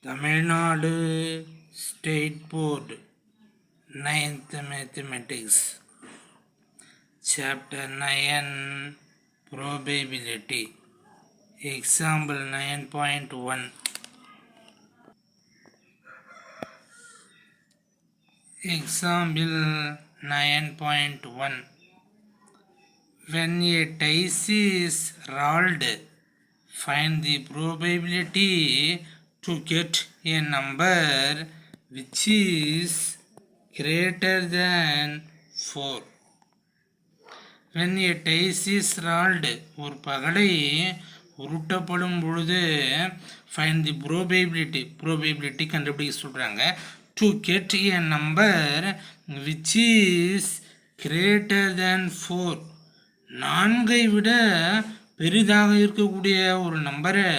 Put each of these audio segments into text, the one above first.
Tamil Nadu state board 9th mathematics chapter 9 probability example 9.1 example 9.1 when a dice is rolled, find the probability to get a number which is greater than 4. When a dice is rolled, ஒரு பகடை உருட்டப்படும் பொழுது find the probability கண்டுபிடிக்க சொல்றாங்க to get a number which is greater than 4. 4 விட பெரிதாக இருக்கக்கூடிய ஒரு நம்பரை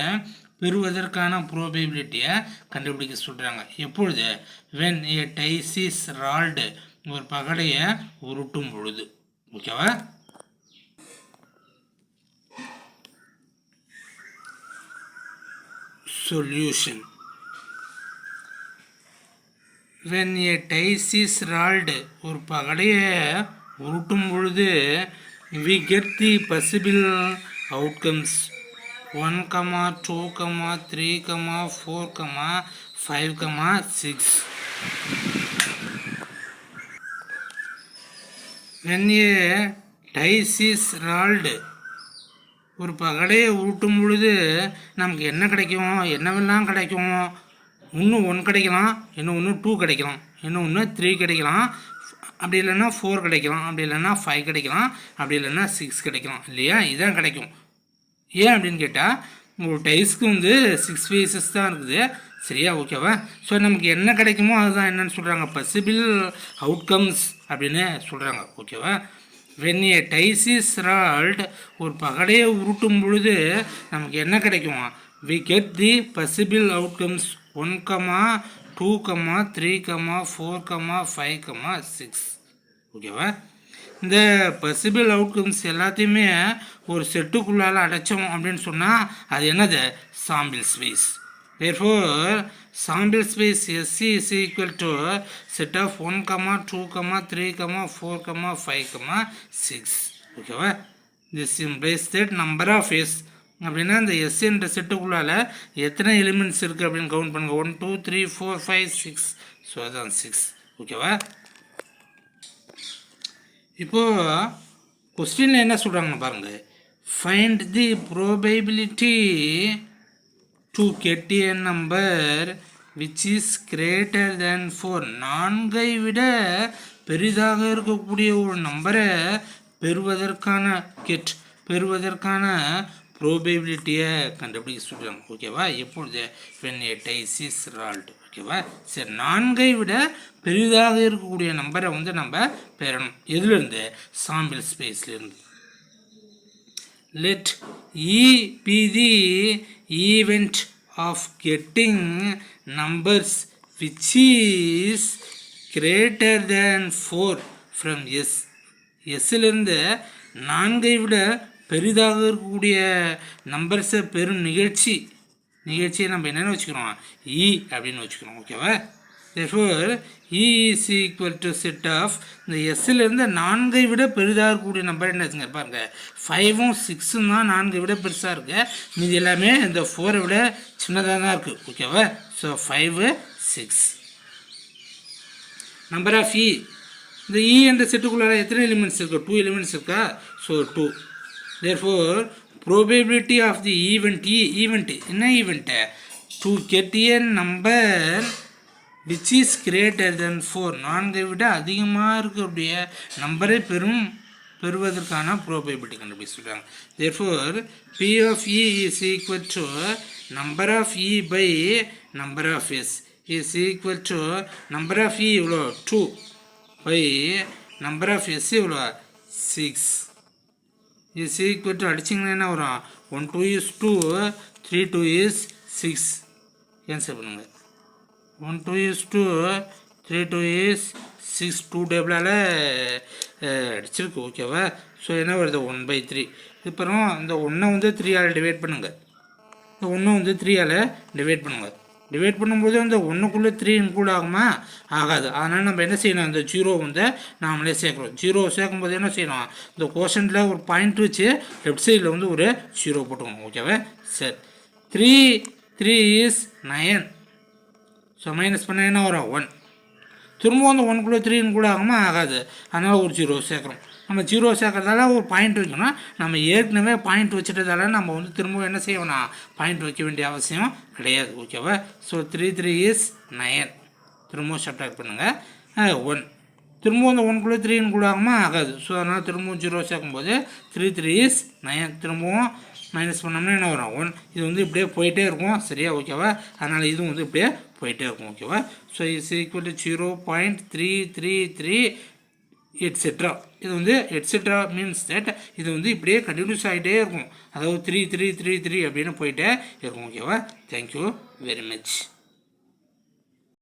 பெறுவதற்கான ப்ரோபேபிலிட்டியை கண்டுபிடிக்க சொல்கிறாங்க. எப்பொழுது when a dice is rolled, ஒரு பகடையை உருட்டும் பொழுது. ஓகேவா? Solution. when a dice is rolled, ஒரு பகடையை உருட்டும் பொழுது we get the possible outcomes 1, 2, 3, 4, 5, 6. when a dice is rolled, ஒரு பகடையை உருட்டும் பொழுது நமக்கு என்ன கிடைக்கும், என்னவெல்லாம் கிடைக்கும்? இன்னும் 1 கிடைக்கலாம், இன்னும் 2 கிடைக்கலாம், இன்னும் 3 கிடைக்கலாம், அப்படி இல்லைன்னா 4 கிடைக்கலாம், அப்படி இல்லைன்னா 5 கிடைக்கலாம், அப்படி இல்லைன்னா 6 கிடைக்கலாம் இல்லையா? இதுதான் கிடைக்கும். ஏன் அப்படின்னு கேட்டால் ஒரு டைஸ்க்கு 6 ஃபேஸஸ் தான் இருக்குது. சரியா? ஓகேவா? ஸோ நமக்கு என்ன கிடைக்குமோ அதுதான் என்னன்னு சொல்கிறாங்க, பாசிபிள் அவுட்கம்ஸ் அப்படின்னு சொல்கிறாங்க. ஓகேவா? when a dice is rolled, ஒரு பகடையை உருட்டும் பொழுது நமக்கு என்ன கிடைக்கும்? we get the possible outcomes 1, 2, 3, 4, 5, 6. ஓகேவா? இந்த பாசிபிள் அவுட்கம்ஸ் எல்லாத்தையுமே ஒரு செட்டுக்குள்ளால் அடைச்சோம் அப்படின்னு சொன்னால் அது என்னது? Sample space. therefore sample space SC is equal to set of 1, 2, 3, 4, 5, 6. ஓகேவா? this implies that number of S அப்படின்னா இந்த S என்ற செட்டுக்குள்ளால் எத்தனை எலிமெண்ட்ஸ் இருக்குது அப்படின்னு கவுண்ட் பண்ணுங்க. 1, 2, 3, 4, 5, 6. ஸோ அதான் 6. ஓகேவா? இப்போது கொஸ்டினில் என்ன சொல்கிறாங்கன்னு பாருங்கள். Find the probability to get a number which is greater than 4. 4 விட பெரிதாக இருக்கக்கூடிய ஒரு நம்பரை பெறுவதற்கான ப்ரோபேபிலிட்டியை கண்டுபிடிக்க சொல்கிறாங்க. ஓகேவா? எப்பொழுது when a dice is rolled. ஓகேவா? சரி, 4 விட பெரிதாக இருக்கக்கூடிய நம்பரை நம்ம பெறணும். எதுலேருந்து? Sample ஸ்பேஸ்லேருந்து. let E be the event of getting numbers which is greater than 4 from S. Sலிருந்து 4 விட பெரிதாக இருக்கக்கூடிய நம்பர்ஸை பெரும் நிகழ்ச்சியை நம்ம என்னென்னு வச்சுக்கிறோம்? E அப்படின்னு வச்சுக்கிறோம். ஓகேவா? therefore E is equal to set of இந்த எஸ்ஸிலிருந்து 4 விட பெரிதாக இருக்கக்கூடிய நம்பர் என்னச்சுங்க பாருங்க. 5ம் 6ம் தான் 4 விட பெருசாக இருக்கு. மீது எல்லாமே இந்த 4 விட சின்னதாக தான் இருக்குது. ஓகேவா? ஸோ 5, 6. Number of E. இந்த E என்ற செட்டுக்குள்ளார எத்தனை எலிமெண்ட்ஸ் இருக்கு? 2 எலிமெண்ட்ஸ் இருக்கா? So 2. therefore probability of the event என்ன event? to get a number which is greater than 4. 4 விட அதிகமாக இருக்கக்கூடிய நம்பரை பெறுவதற்கான ப்ரோபேபிலிட்டி கண்டுபிடிச்சு சொல்கிறாங்க. therefore P of E is equal to number of E by number of S is equal to number of E இவ்வளோ 2 by number of S இவ்வளோ 6 is equal to அடிச்சிங்கன்னா என்ன வரும்? 1, 2 is 2, 3, 2 is 6. கேன்சல் பண்ணுங்கள். 1, 2 is 2, 3, 2 is 6. 2 டேபிளால் அடிச்சிருக்கு. ஓகேவா? So என்ன வருது? 1/3. அப்புறம் இந்த 1 3 டிவைட் பண்ணுங்கள். இந்த 1 3 டிவைட் பண்ணுங்கள். டிவைட் பண்ணும்போது அந்த ஒன்றுக்குள்ளே 3 இன்க்ளூட் ஆகுமா? ஆகாது. அதனால் நம்ம என்ன செய்யணும், அந்த ஜீரோ வந்து நாமளே சேர்க்குறோம். ஜீரோ சேர்க்கும்போது என்ன செய்யணும், இந்த கோஷனில் ஒரு பாயிண்ட் வச்சு லெஃப்ட் சைடில் வந்து ஒரு ஜீரோ போட்டுக்கணும். ஓகேவா? சரி, 3 இஸ் 9. ஸோ மைனஸ் பண்ண என்ன வரும், 1. திரும்பவும் அந்த ஒன்றுக்குள்ளே 3 இன்க்ளூட் ஆகுமா? ஆகாது. அதனால் ஒரு ஜீரோ சேர்க்குறோம். நம்ம ஜீரோ சேர்க்கறதால ஒரு பாயிண்ட் வைக்கணும். நம்ம ஏற்கனவே பாயிண்ட் வச்சுட்டதால நம்ம வந்து திரும்பவும் என்ன செய்யணும், பாயிண்ட் வைக்க வேண்டிய அவசியம் கிடையாது. ஓகேவா? So 3 is 9. திரும்பவும் சப்ட்ராக்ட் பண்ணுங்கள், 1. திரும்பவும் அந்த ஒன்றுக்குள்ளே 3 இன்க்ளூட் ஆகுமா? ஆகாது. ஸோ அதனால் திரும்பவும் ஜீரோ சேர்க்கும்போது 3 இஸ் 9. திரும்பவும் மைனஸ் பண்ணோம்னா என்ன வரும், 1. இது வந்து இப்படியே போயிட்டே இருக்கும். சரியா? ஓகேவா? அதனால் இதுவும் வந்து இப்படியே போயிட்டே இருக்கும். ஓகேவா? So is equal to 0.333 etcetera. இது வந்து எட்ஸெட்ரா மீன்ஸ் தட் இது வந்து இப்படியே கண்டினியூஸ் ஆகிட்டே இருக்கும். அதாவது 3 3 3 3 அப்படின்னு போயிட்டே இருக்கும். ஓகேவா? Thank you very much.